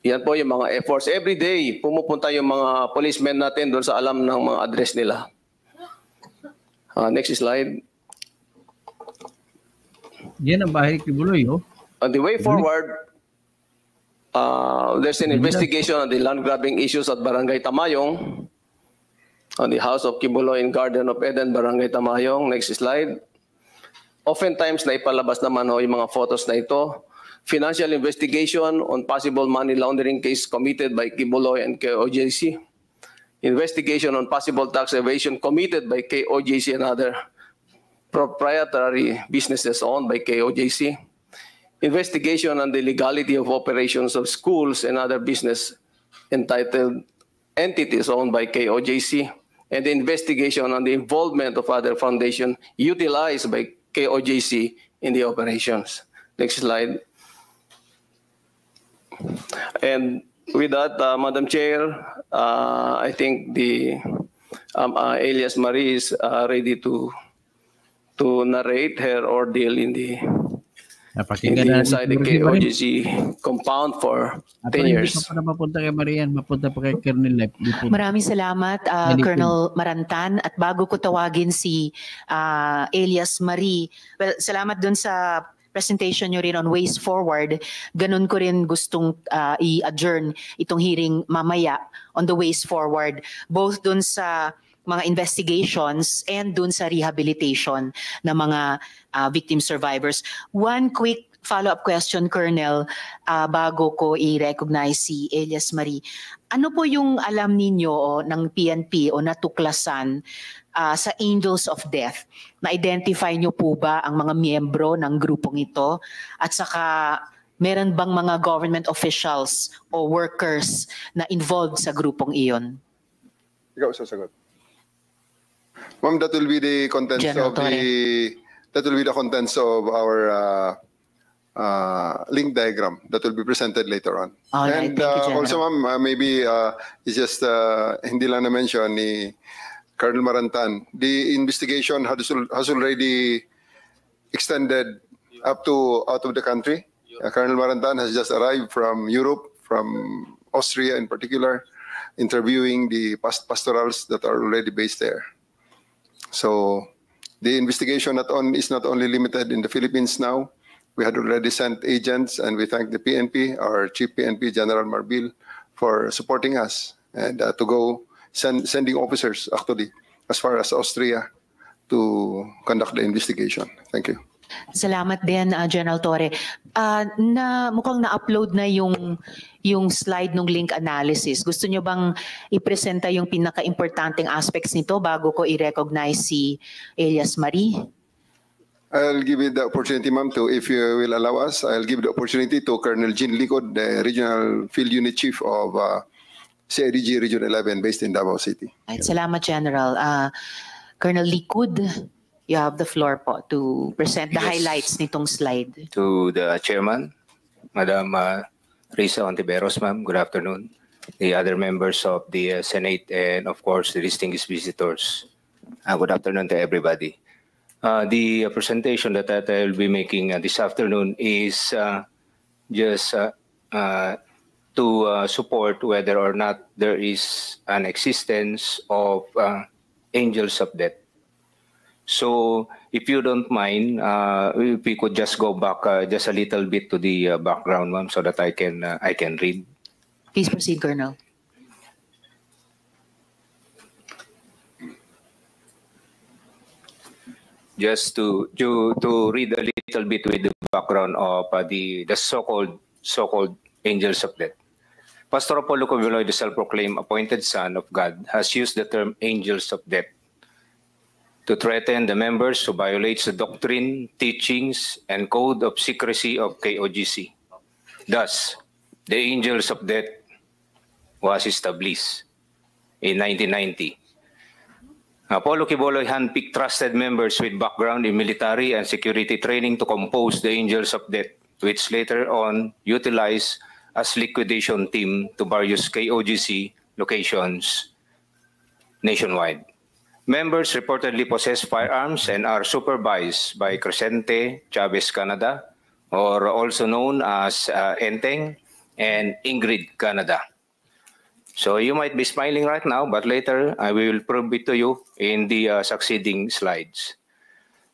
Yan po yung mga efforts. Every day, pumupunta yung mga policemen natin doon sa alam ng mga address nila. Next slide. Yan ang bahay Kibuloy, oh. On the way forward, there's an investigation on the land grabbing issues at Barangay Tamayong, on the house of Kibuloy in Garden of Eden, Barangay Tamayong. Next slide. Oftentimes, naipalabas naman ho yung mga photos na ito. Financial investigation on possible money laundering case committed by Kibuloy and KOJC. Investigation on possible tax evasion committed by KOJC and other proprietary businesses owned by KOJC. Investigation on the legality of operations of schools and other business entitled entities owned by KOJC. And the investigation on the involvement of other foundations utilized by KOJC in the operations. Next slide. And with that, Madam Chair, I think the Elias Marie is ready to narrate her ordeal inside the KOJC compound for 10 years. Hindi pa mapunta kay Marian, mapunta pa kay Colonel Lep. Maraming salamat, Colonel Marantan. At bago ko tawagin si Elias Marie, well, salamat dun sa presentation nyo rin on ways forward. Ganun ko rin gustong i-adjourn itong hearing mamaya on the ways forward, both dun sa mga investigations and dun sa rehabilitation ng mga victim survivors. One quick follow-up question, Colonel, bago ko i-recognize si Elias Marie. Ano po yung alam ninyo ng PNP o natuklasan sa Angels of Death? Na-identify nyo po ba ang mga miyembro ng grupong ito? At saka meron bang mga government officials o workers na involved sa grupong iyon? Ikaw sasagot. Ma'am, that will be the contents of our link diagram that will be presented later on. All right, and thank you, also, ma'am, maybe it's just hindi lang na-mention ni Colonel Marantan, the investigation has already extended up to out of the country. Colonel Marantan has just arrived from Europe, from Austria in particular, interviewing the pastorals that are already based there. So the investigation is not only limited in the Philippines now. We had already sent agents, and we thank the PNP, our Chief PNP, General Marbil, for supporting us and to go sending officers actually as far as Austria to conduct the investigation. Thank you. Salamat din, General Torre. Mukhang na-upload na yung slide ng link analysis. Gusto nyo bang ipresenta yung pinaka-importanting aspects nito bago ko i-recognize si Elias Marie? I'll give you the opportunity, ma'am, if you will allow us, I'll give the opportunity to Colonel Jean Licod, the Regional Field Unit Chief of CIDG Region 11 based in Davao City. Right, salamat, General. Colonel Licod, you have the floor po to present the highlights nitong slide. To the Chairman, Madam Risa Ontiveros, ma'am, good afternoon. The other members of the Senate and, of course, the distinguished visitors, good afternoon to everybody. The presentation that I will be making this afternoon is just to support whether or not there is an existence of angels of death. So if you don't mind, if we could just go back just a little bit to the background, ma'am, so that I can read. Please proceed, Colonel. Just to read a little bit with the background of the so-called angels of death. Pastor Apollo Kibuloy, the self-proclaimed appointed son of God, has used the term angels of death to threaten the members who violates the doctrine, teachings, and code of secrecy of KOGC. Thus, the angels of death was established in 1990. Apollo Kibuloy handpicked trusted members with background in military and security training to compose the Angels of Death, which later on utilized as liquidation team to various KOGC locations nationwide. Members reportedly possess firearms and are supervised by Crescente Chavez Canada, or also known as Enteng, and Ingrid Canada. So you might be smiling right now, but later I will prove it to you in the succeeding slides.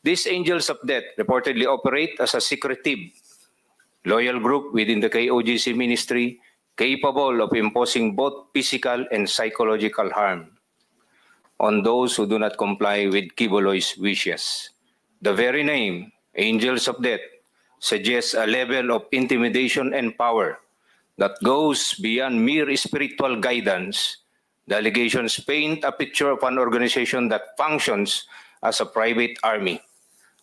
These angels of death reportedly operate as a secretive, loyal group within the KOGC ministry, capable of imposing both physical and psychological harm on those who do not comply with Kibuloy's wishes. The very name, angels of death, suggests a level of intimidation and power that goes beyond mere spiritual guidance. The allegations paint a picture of an organization that functions as a private army,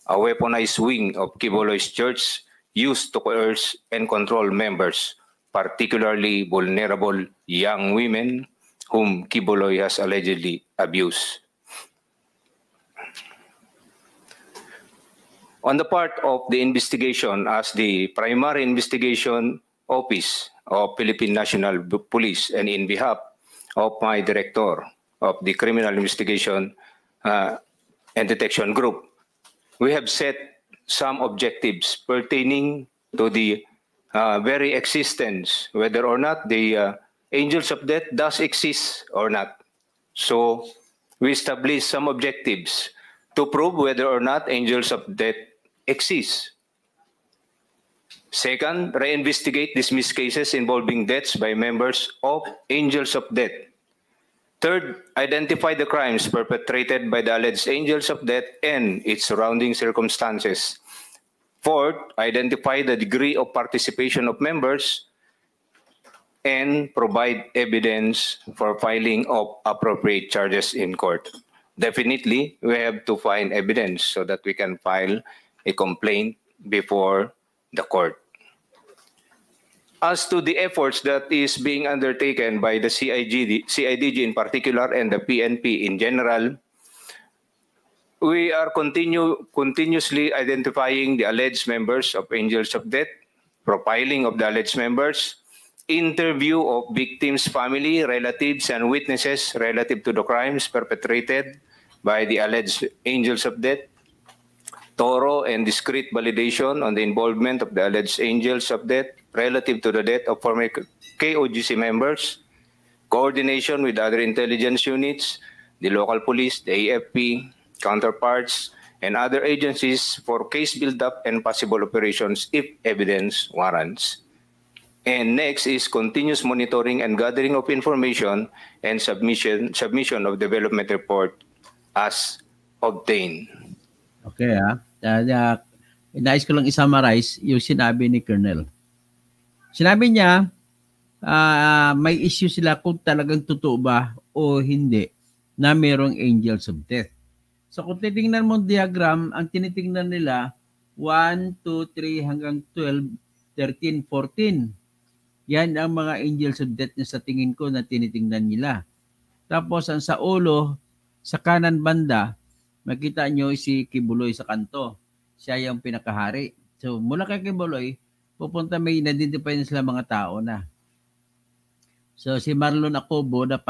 a weaponized wing of Kibuloy's church used to coerce and control members, particularly vulnerable young women whom Kibuloy has allegedly abused. On the part of the investigation, as the primary investigation office of Philippine National Police and in behalf of my director of the Criminal Investigation and Detection Group, we have set some objectives pertaining to the very existence, whether or not the angels of death does exist or not. So we established some objectives to prove whether or not angels of death exist. Second, reinvestigate dismissed cases involving deaths by members of angels of death. Third, identify the crimes perpetrated by the alleged angels of death and its surrounding circumstances. Fourth, identify the degree of participation of members and provide evidence for filing of appropriate charges in court. Definitely, we have to find evidence so that we can file a complaint before the court. As to the efforts that is being undertaken by the CIDG in particular and the PNP in general, we are continuously identifying the alleged members of Angels of Death, profiling of the alleged members, interview of victims' family, relatives, and witnesses relative to the crimes perpetrated by the alleged Angels of Death, thorough and discreet validation on the involvement of the alleged angels of death relative to the death of former KOGC members, coordination with other intelligence units, the local police, the AFP, counterparts, and other agencies for case build-up and possible operations if evidence warrants. And next is continuous monitoring and gathering of information and submission of development report as obtained. Okay, nais ko lang i-summarize yung sinabi ni Colonel. Sinabi niya, may issue sila kung talagang totoo ba o hindi na mayroong angels of death. So kung titingnan mo diagram, ang tinitingnan nila 1, 2, 3 hanggang 12, 13, 14. Yan ang mga angels of death na sa tingin ko na tinitingnan nila. Tapos ang sa ulo, sa kanan banda, makita nyo si Kibuloy sa kanto. Siya yung pinakahari. So mula kay Kibuloy, pupunta may identify na sila mga tao na. So si Marlon Acobo, na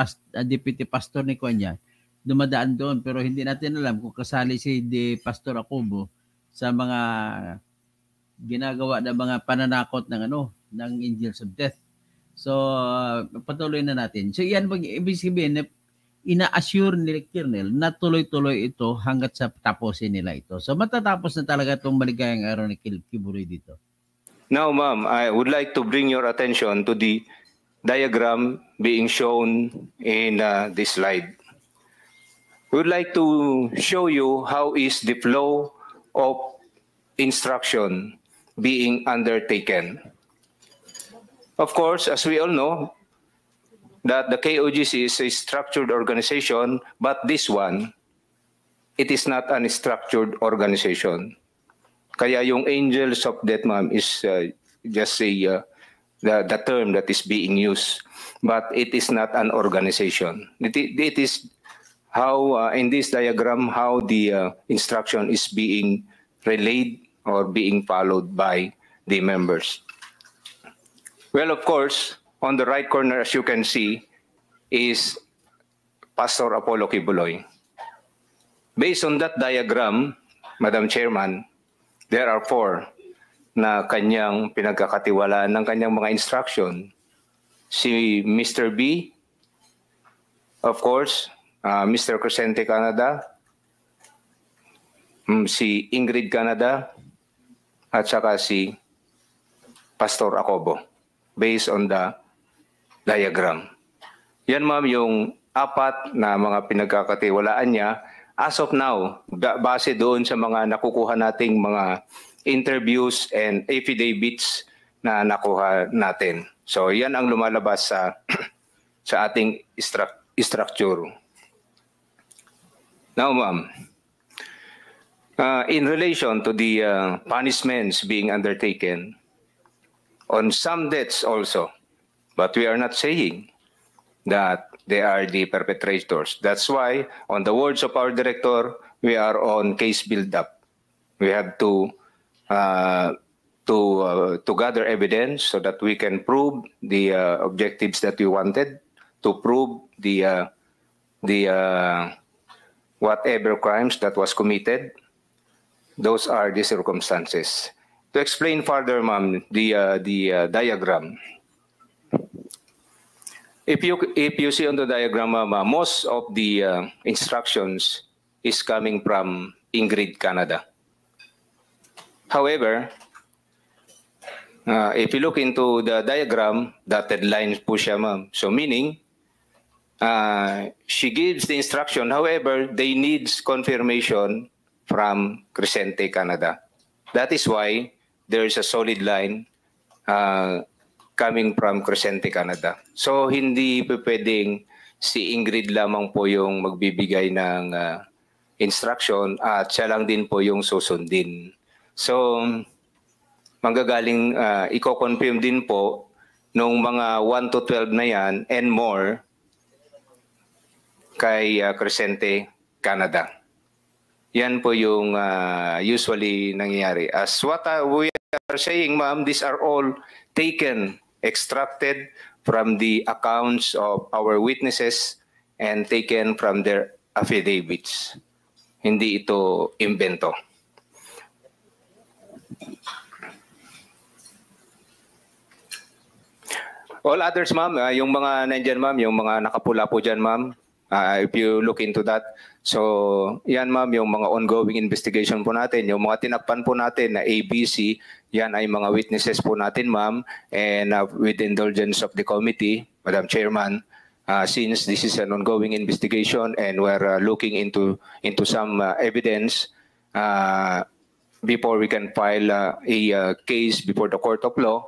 deputy pastor ni Kuanya, dumadaan doon. Pero hindi natin alam kung kasali si Pastor Acobo sa mga ginagawa na mga pananakot ng ng angels of death. So, patuloy na natin. So, yan ibig sabihin, ina-assure ni Colonel na tuloy-tuloy ito hanggat sa tapusin nila ito. So, matatapos na talaga itong maligayang araw ni Kibuloy dito. Now, ma'am, I would like to bring your attention to the diagram being shown in this slide. We would like to show you how is the flow of instruction being undertaken. Of course, as we all know, that the KOGC is a structured organization, but this one, it is not a structured organization. Kaya yung angels of death, ma'am, is just the term that is being used, but it is not an organization. It is how, in this diagram, how the instruction is being relayed or being followed by the members. Well, of course, on the right corner, as you can see, is Pastor Apollo Kibuloy. Based on that diagram, Madam Chairman, there are 4 na kanyang pinagkakatiwalaan ng kanyang mga instruction. Si Mr. B, of course, Mr. Crescente Canada, si Ingrid Canada, at saka si Pastor Acobo, based on the diagram. Yan, ma'am, yung 4 na mga pinagkakatiwalaan niya as of now, base doon sa mga nakukuha nating mga interviews and affidavits na nakuha natin. So yan ang lumalabas sa sa ating structure. Now, ma'am, in relation to the punishments being undertaken on some deaths also, but we are not saying that they are the perpetrators. That's why, on the words of our director, we are on case build-up. We have to gather evidence so that we can prove the objectives that we wanted, to prove the whatever crimes that was committed. Those are the circumstances. To explain further, ma'am, the diagram. If you see on the diagram, most of the instructions is coming from Ingrid Canada. However, if you look into the diagram, dotted lines po siya, ma'am. So meaning, she gives the instruction. However, they need confirmation from Crescente Canada. That is why there is a solid line coming from Crescente Canada. So hindi pwedeng si Ingrid lamang po yung magbibigay ng instruction at siya lang din po yung susundin. So manggagaling, i-confirm din po nung mga 1 to 12 na yan and more kay Crescente Canada. Yan po yung usually nangyayari. As what we are saying, ma'am, these are all taken, extracted from the accounts of our witnesses and taken from their affidavits. Hindi ito invento. All others, ma'am, yung mga nandyan, ma'am, yung mga nakapula po dyan, ma'am, if you look into that. So, yan, ma'am, yung mga ongoing investigation po natin, yung mga tinakpan po natin na ABC, yan ay mga witnesses po natin, ma'am. And with the indulgence of the committee, Madam Chairman, since this is an ongoing investigation and we're looking into some evidence before we can file a case before the court of law,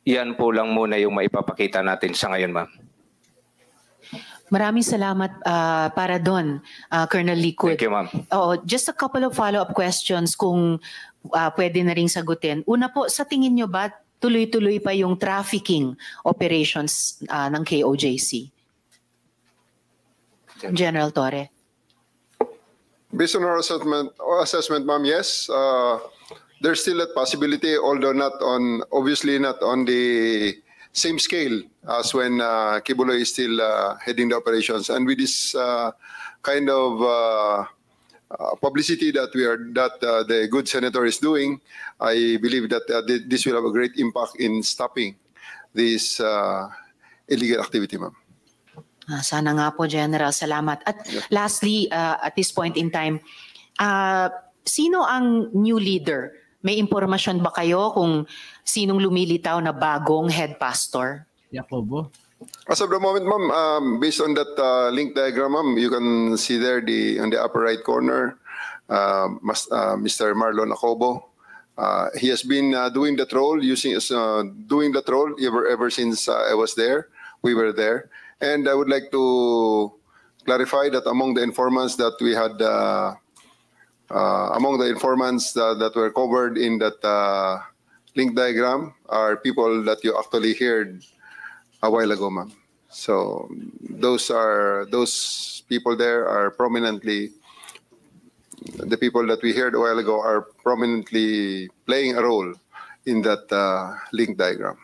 yan po lang muna yung maipapakita natin sa ngayon, ma'am. Maraming salamat para doon, Colonel Likud. Thank you, ma'am. Just a couple of follow-up questions kung pwede na ring sagutin. Una po, sa tingin nyo ba tuloy-tuloy pa yung trafficking operations ng KOJC? General Torre. Based on our assessment, ma'am, yes. There's still a possibility, although obviously not on the same scale as when Kibuloy is still heading the operations. And with this kind of publicity that the good senator is doing, I believe that this will have a great impact in stopping this illegal activity, ma'am. Sana nga po, General. Salamat. At lastly, at this point in time, sino ang new leader? May impormasyon ba kayo kung sinong lumilitaw na bagong head pastor? Jacobo? As of the moment, ma'am, based on that link diagram, ma'am, you can see there on the upper right corner, Mr. Marlon Acobo. He has been doing that role, ever since I was there. We were there. And I would like to clarify that among the informants that we had, that were covered in that link diagram are people that you actually heard a while ago, ma'am. So those people there are prominently, the people that we heard a while ago are prominently playing a role in that link diagram.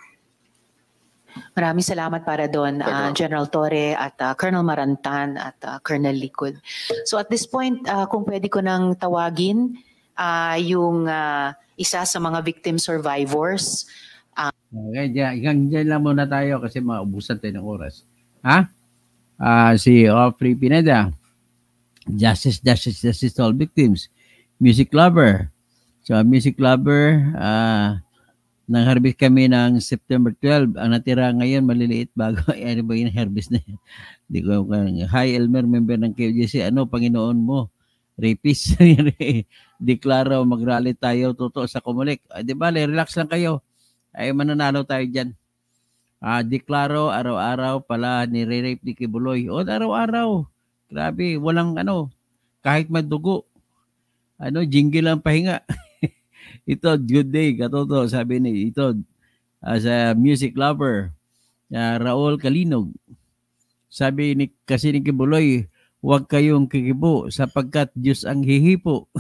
Maraming salamat para doon, General Torre at Colonel Marantan at Colonel Likud. So at this point, kung pwede ko nang tawagin yung isa sa mga victim survivors. Okay, dyan lang muna tayo kasi maubusan tayo ng oras. Si Ofri Pineda, Justice to all victims. Music Lover. So, Music Lover, nang-harvest kami ng September 12. Ang natira ngayon, maliliit bago. Ano ba yung harvest na yan? Di ko, hi, Elmer, member ng KOJC. Ano, Panginoon mo? Rapist. Deklaro, mag-rally tayo, totoo sa Comelec. Di ba, relax lang kayo. Ay, mananalo tayo dyan. Deklaro, araw-araw pala, nire-rape ni Kibuloy. O, araw-araw. Grabe, walang kahit madugo. Jingle ang pahinga. Ito, good day, katoto, sabi ni ito, as a Music Lover, Raul Kalinog. Sabi kasi ni Kibuloy, huwag kayong kikibo sapagkat Diyos ang hihipo.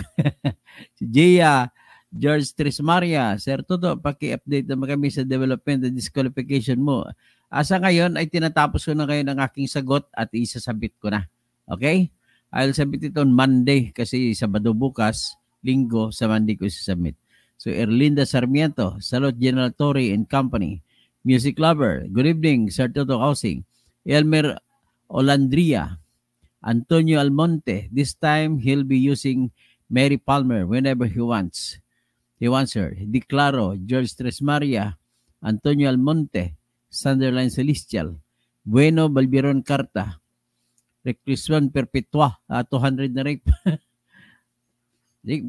Si Jaya, George Trismaria, Sir Toto, paki-update naman kami sa development and disqualification mo. Asa ngayon ay tinatapos ko na kayo ng aking sagot at isasabit ko na. Okay? I'll submit it on Monday kasi Sabado bukas, Linggo, sa Monday ko isasubmit. So, Erlinda Sarmiento, Salot General Torre and Company. Music Lover, good evening, Sir Toto Housing. Elmer Olandria, Antonio Almonte, this time he'll be using Mary Palmer whenever he wants. He wants her. Declaro, George Tresmaria, Antonio Almonte, Sunderland Celestial, Bueno Balbiron Carta, Reclusion Perpetua, 200 na rape.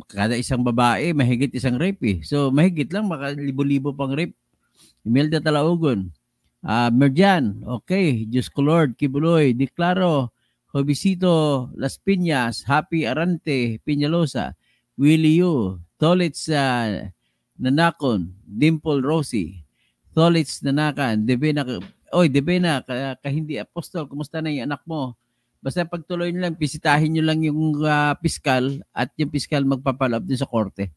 Kada isang babae, mahigit isang rape. So, mahigit lang, libo-libo pang rape. Imelda Talaugon. Merjan, okay. Diyos ko Lord, Kibuloy, Declaro, Jovicito, Las Piñas, Happy Arante, Piñalosa, Willie Yu, Tolits Nanakon, Dimple Rosie, Tolits Nanakan, Devena, kahindi apostol, kumusta na yung anak mo? Basta pagtuloy nyo lang, bisitahin nyo lang yung piskal at yung piskal magpapalab din sa korte.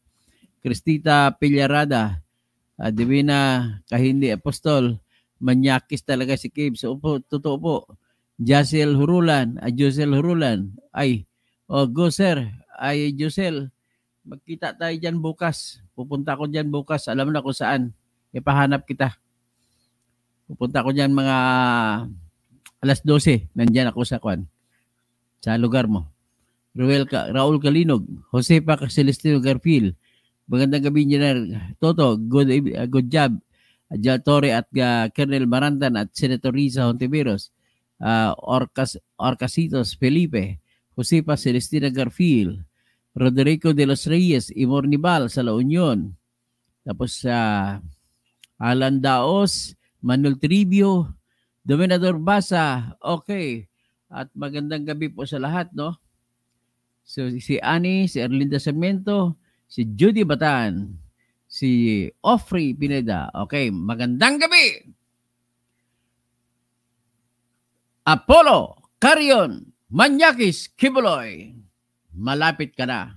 Cristita Pillarada, Divina Kahindi Apostol, manyakis talaga si Cabe. So, totoo po. Josel Hurulan, go sir. Josel, magkita tayo dyan bukas. Pupunta ko dyan bukas. Alam na kung saan. Ipahanap kita. Pupunta ko dyan mga alas 12. Nandyan ako sa lugar mo. Raul Kalinog, Josepa Celestino Garfield, magandang gabi Engineer Toto, good job. General Torre at Colonel Marantan at Senator Risa Hontiveros, Orcasitos Felipe, Josepa Celestina Garfield, Roderico de los Reyes, Imornibal sa La Union, tapos Alan Daos, Manuel Tribio, Dominador Basa, okay. At magandang gabi po sa lahat, no? So, si Annie, si Erlinda Sarmiento, si Judy Batan, si Ofri Pineda. Okay, magandang gabi! Apollo, Carion, Manyakis, Kibuloy. Malapit ka na.